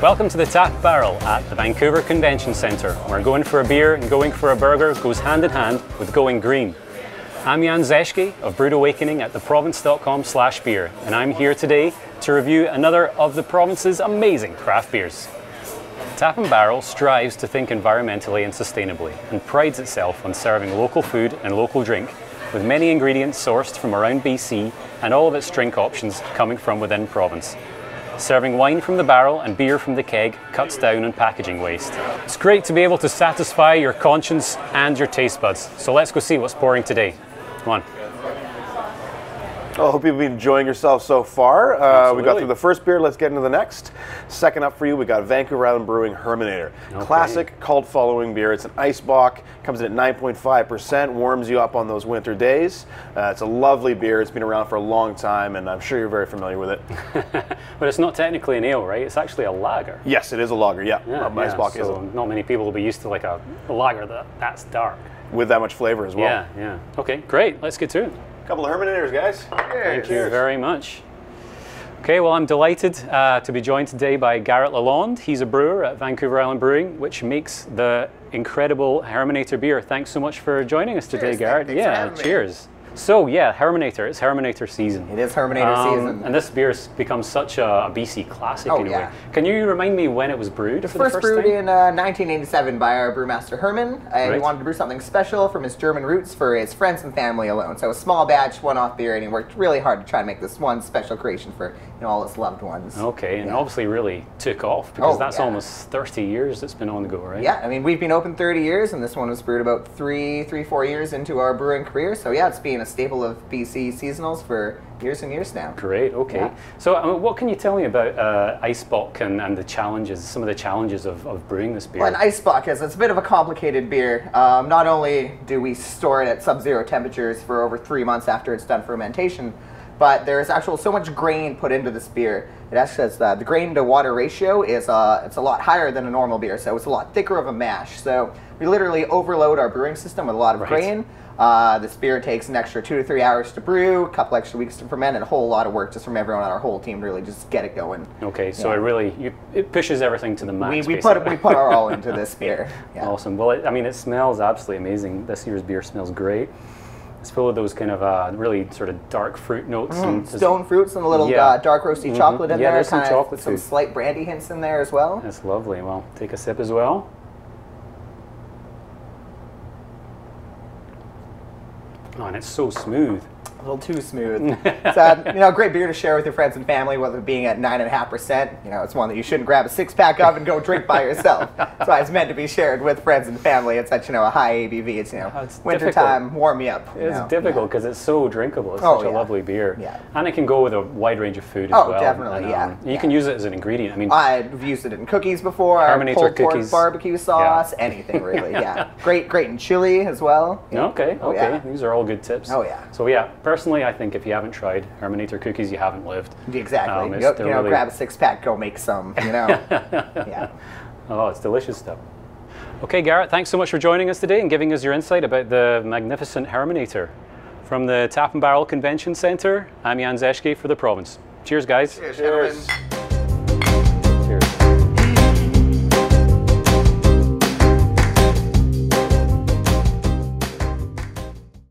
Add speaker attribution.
Speaker 1: Welcome to the Tap Barrel at the Vancouver Convention Centre, where going for a beer and going for a burger goes hand in hand with going green. I'm Zeschky of Brewed Awakening at theprovince.com/beer, and I'm here today to review another of the province's amazing craft beers. Tap and Barrel strives to think environmentally and sustainably and prides itself on serving local food and local drink with many ingredients sourced from around BC and all of its drink options coming from within province. Serving wine from the barrel and beer from the keg cuts down on packaging waste. It's great to be able to satisfy your conscience and your taste buds. So let's go see what's pouring today. Come on.
Speaker 2: Well, I hope you've been enjoying yourself so far. We got through the first beer, let's get into the next. Second up for you, we got Vancouver Island Brewing Hermannator. Okay. Classic cult following beer. It's an ice bock, comes in at 9.5%, warms you up on those winter days. It's a lovely beer. It's been around for a long time, and I'm sure you're very familiar with it.
Speaker 1: But it's not technically an ale, right? It's actually a lager.
Speaker 2: Yes, it is a lager, yeah. Ice bock is.
Speaker 1: So not many people will be used to like a lager that's dark.
Speaker 2: With that much flavor as well.
Speaker 1: Yeah. Okay, great. Let's get to it.
Speaker 2: Couple of Hermannators, guys.
Speaker 1: Thank you very much. Okay, well, I'm delighted to be joined today by Garritt Lalonde. He's a brewer at Vancouver Island Brewing, which makes the incredible Hermannator beer. Thanks so much for joining us today, Garritt. Yeah, cheers. So yeah, Hermannator. It's Hermannator season.
Speaker 3: It is Hermannator season.
Speaker 1: And this beer's become such a BC classic in a way. Can you remind me when it was brewed?
Speaker 3: First brewed in 1987 by our brewmaster Herman. He wanted to brew something special from his German roots for his friends and family alone. So a small batch, one-off beer, and he worked really hard to try to make this one special creation for all his loved ones.
Speaker 1: Okay, and obviously really took off because that's almost 30 years it's been on the go, right?
Speaker 3: Yeah, I mean, we've been open 30 years, and this one was brewed about 3-4 years into our brewing career. So yeah, it's been a staple of BC seasonals for years and years now.
Speaker 1: Great, okay. Yeah. So I mean, what can you tell me about ice bock and the challenges, some of the challenges of brewing this beer?
Speaker 3: Well, an ice bock it's a bit of a complicated beer. Not only do we store it at sub-zero temperatures for over 3 months after it's done fermentation, but there's so much grain put into this beer. It actually has the grain to water ratio is it's a lot higher than a normal beer, so it's a lot thicker of a mash. So we literally overload our brewing system with a lot of grain. This beer takes an extra 2 to 3 hours to brew, a couple extra weeks to ferment, and a whole lot of work just from everyone on our whole team to really just get it going.
Speaker 1: Okay, so it pushes everything to the max.
Speaker 3: We put our all into this beer. Yeah.
Speaker 1: Awesome. Well, I mean, it smells absolutely amazing. This year's beer smells great. It's full of those kind of really sort of dark fruit notes. And
Speaker 3: stone fruits and a little dark roasty chocolate in there.
Speaker 1: There's some chocolate
Speaker 3: some slight brandy hints in there as well.
Speaker 1: That's lovely. Well, take a sip as well. Oh, and it's so smooth.
Speaker 3: A little too smooth. It's great beer to share with your friends and family, whether it being at 9.5%. It's one that you shouldn't grab a 6-pack of and go drink by yourself. That's why it's meant to be shared with friends and family. It's such a high ABV. It's wintertime, warm you up.
Speaker 1: It's difficult because it's so drinkable. It's such a lovely beer. Yeah. And it can go with a wide range of food as well.
Speaker 3: Oh, definitely,
Speaker 1: You can use it as an ingredient. I mean,
Speaker 3: I've used it in cookies before.
Speaker 1: Hermannator cookies.
Speaker 3: Pork barbecue sauce, anything really. Great in chili as well.
Speaker 1: Okay. These are all good tips.
Speaker 3: Oh yeah.
Speaker 1: So yeah. Personally, I think if you haven't tried Hermannator cookies, you haven't lived.
Speaker 3: Exactly. Grab a 6-pack, go make some. Yeah.
Speaker 1: Oh, it's delicious stuff. Okay, Garritt, thanks so much for joining us today and giving us your insight about the magnificent Hermannator. From the Tap and Barrel Convention Centre, I'm Zeschky for the province. Cheers, guys.
Speaker 2: Cheers.